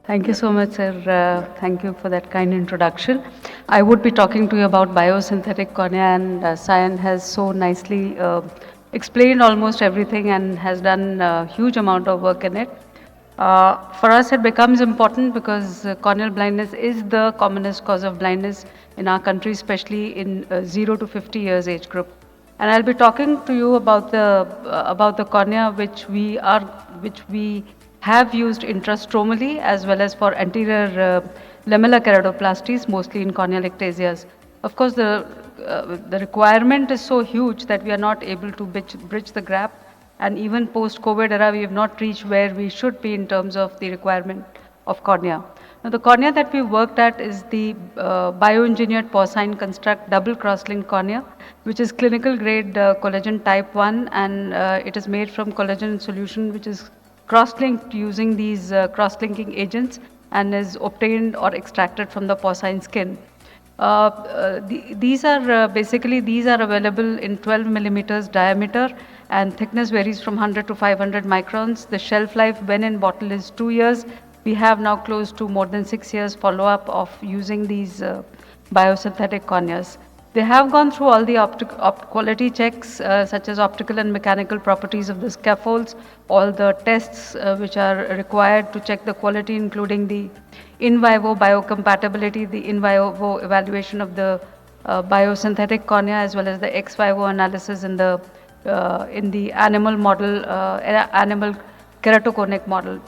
Thank you so much, sir. Thank you for that kind introduction. I would be talking to you about biosynthetic cornea, and Sayan has so nicely explained almost everything and has done a huge amount of work in it. For us, it becomes important because corneal blindness is the commonest cause of blindness in our country, especially in 0 to 50 years age group. And I'll be talking to you about the cornea, which we have used intrastromally as well as for anterior lamellar keratoplasties, mostly in corneal ectasias. Of course, the requirement is so huge that we are not able to bridge the gap, and even post-COVID era, we have not reached where we should be in terms of the requirement of cornea. Now, the cornea that we worked at is the bioengineered porcine construct double cross-linked cornea, which is clinical grade collagen type 1, and it is made from collagen solution, which is cross-linked using these cross-linking agents and is obtained or extracted from the porcine skin. These are these are available in 12 millimeters diameter, and thickness varies from 100 to 500 microns. The shelf life when in bottle is 2 years. We have now close to more than 6 years follow-up of using these biosynthetic corneas. They have gone through all the quality checks such as optical and mechanical properties of the scaffolds, all the tests which are required to check the quality, including the in vivo biocompatibility, the in vivo evaluation of the biosynthetic cornea, as well as the ex vivo analysis in the animal model, animal keratoconic model.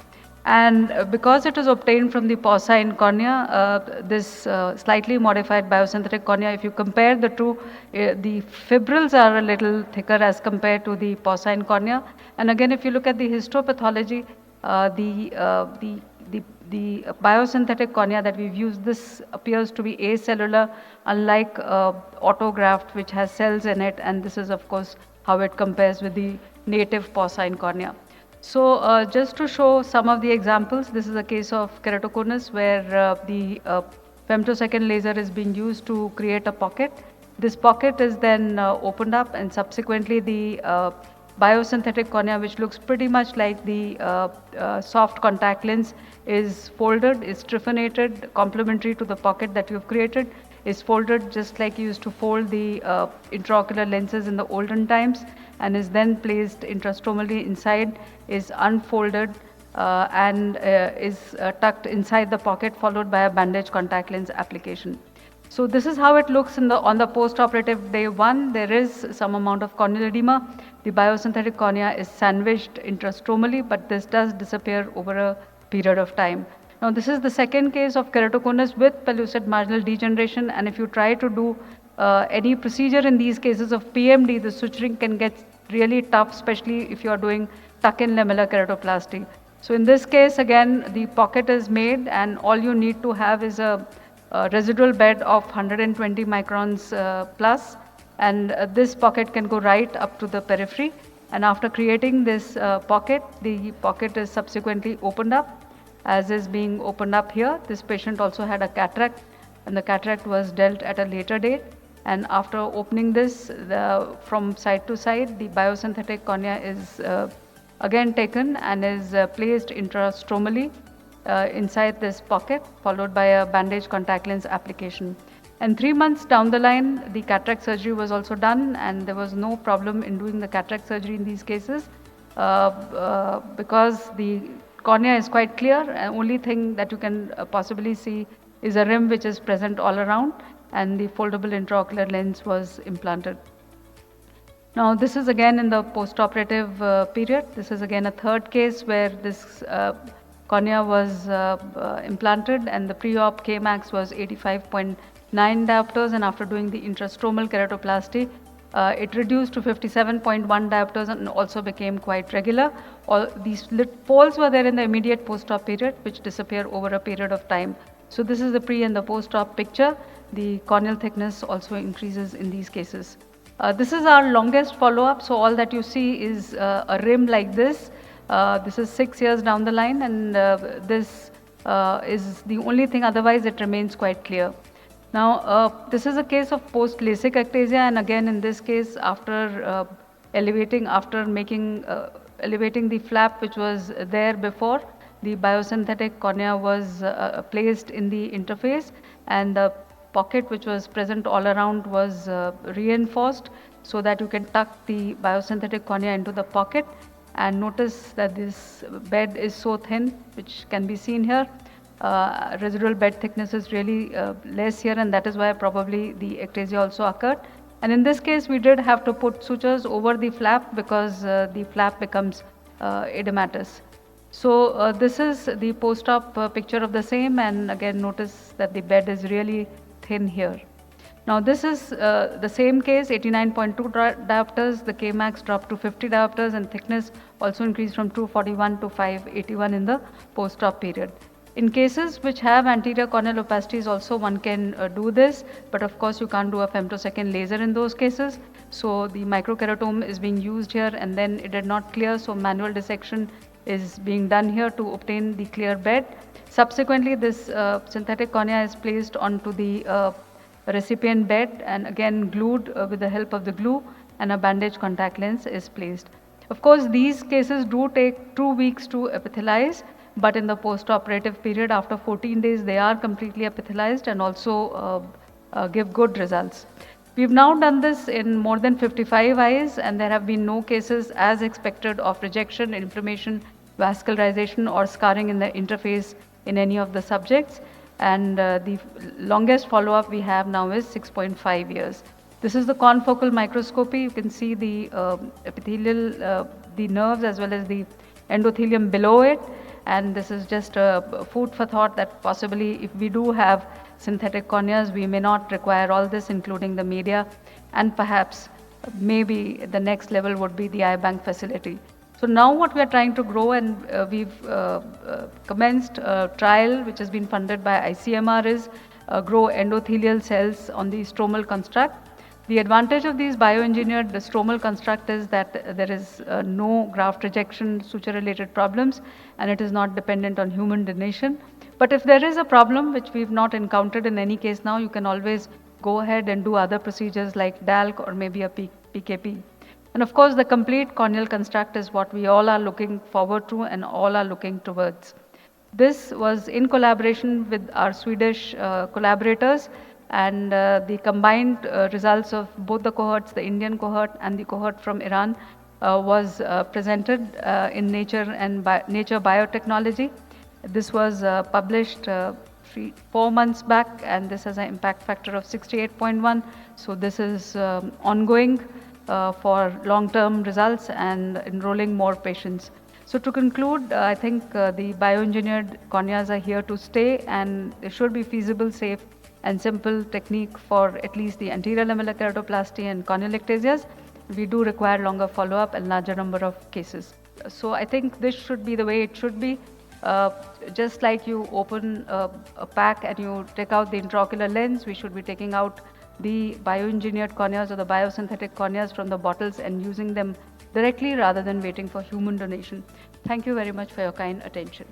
And because it is obtained from the porcine cornea, this slightly modified biosynthetic cornea, if you compare the two, the fibrils are a little thicker as compared to the porcine cornea. And again, if you look at the histopathology, the biosynthetic cornea that we've used, this appears to be acellular, unlike autograft, which has cells in it. And this is, of course, how it compares with the native porcine cornea. So just to show some of the examples, this is a case of keratoconus where the femtosecond laser is being used to create a pocket. This pocket is then opened up, and subsequently the biosynthetic cornea, which looks pretty much like the soft contact lens, is folded, is tryphinated, complementary to the pocket that you've created, is folded just like you used to fold the intraocular lenses in the olden times, and is then placed intrastromally inside, is unfolded and is tucked inside the pocket, followed by a bandage contact lens application. So this is how it looks on the post-operative day 1. There is some amount of corneal edema. The biosynthetic cornea is sandwiched intrastromally, but this does disappear over a period of time. Now this is the second case of keratoconus with pellucid marginal degeneration, and if you try to do any procedure in these cases of PMD, the suturing can get really tough, especially if you are doing tuck-in lamellar keratoplasty. So in this case, again, the pocket is made, and all you need to have is a residual bed of 120 microns plus, and this pocket can go right up to the periphery. And after creating this pocket, the pocket is subsequently opened up, as is being opened up here. This patient also had a cataract, and the cataract was dealt at a later date. And after opening this from side to side, the biosynthetic cornea is again taken and is placed intrastromally inside this pocket, followed by a bandage contact lens application. And 3 months down the line, the cataract surgery was also done, and there was no problem in doing the cataract surgery in these cases because the cornea is quite clear, and only thing that you can possibly see is a rim which is present all around, and the foldable intraocular lens was implanted. Now this is again in the post-operative period. This is again a third case where this cornea was implanted, and the pre-op Kmax was 85.9 diopters, and after doing the intrastromal keratoplasty, it reduced to 57.1 diopters and also became quite regular. All these folds were there in the immediate post-op period, which disappear over a period of time. So this is the pre and the post-op picture. The corneal thickness also increases in these cases. This is our longest follow-up. So all that you see is a rim like this. This is 6 years down the line, and this is the only thing. Otherwise, it remains quite clear. Now, this is a case of post-LASIK ectasia, and again in this case, after elevating the flap which was there before, the biosynthetic cornea was placed in the interface, and the pocket which was present all around was reinforced so that you can tuck the biosynthetic cornea into the pocket. And notice that this bed is so thin, which can be seen here. Residual bed thickness is really less here, and that is why probably the ectasia also occurred. And in this case, we did have to put sutures over the flap because the flap becomes edematous. So this is the post-op picture of the same, and again notice that the bed is really thin here. Now this is the same case, 89.2 diopters, the Kmax dropped to 50 diopters, and thickness also increased from 241 to 581 in the post-op period. In cases which have anterior corneal opacities also one can do this, but of course you can't do a femtosecond laser in those cases. So the microkeratome is being used here, and then it did not clear, so manual dissection is being done here to obtain the clear bed. Subsequently, this synthetic cornea is placed onto the recipient bed and again glued with the help of the glue, and a bandage contact lens is placed. Of course, these cases do take 2 weeks to epithelize, but in the post-operative period after 14 days they are completely epithelialized and also give good results. We've now done this in more than 55 eyes, and there have been no cases as expected of rejection, inflammation, vascularization or scarring in the interface in any of the subjects. And the longest follow-up we have now is 6.5 years. This is the confocal microscopy. You can see the epithelial, the nerves as well as the endothelium below it. And this is just a food for thought that possibly if we do have synthetic corneas, we may not require all this, including the media, and perhaps maybe the next level would be the eye bank facility. So now what we are trying to grow, and we've commenced a trial which has been funded by ICMR, is grow endothelial cells on the stromal construct. The advantage of these bioengineered stromal construct is that there is no graft rejection, suture related problems, and it is not dependent on human donation. But if there is a problem which we've not encountered in any case now, you can always go ahead and do other procedures like DALC or maybe a PKP. And of course, the complete corneal construct is what we all are looking forward to and all are looking towards. This was in collaboration with our Swedish collaborators, and the combined results of both the cohorts, the Indian cohort and the cohort from Iran, was presented in Nature and Nature Biotechnology. This was published 4 months back, and this has an impact factor of 68.1. So this is ongoing for long-term results and enrolling more patients. So to conclude, I think the bioengineered corneas are here to stay, and they should be feasible, safe and simple technique for at least the anterior lamellar keratoplasty and corneal ectasias. We do require longer follow-up and larger number of cases. So I think this should be the way it should be. Just like you open a pack and you take out the intraocular lens, we should be taking out the bioengineered corneas or the biosynthetic corneas from the bottles and using them directly rather than waiting for human donation. Thank you very much for your kind attention.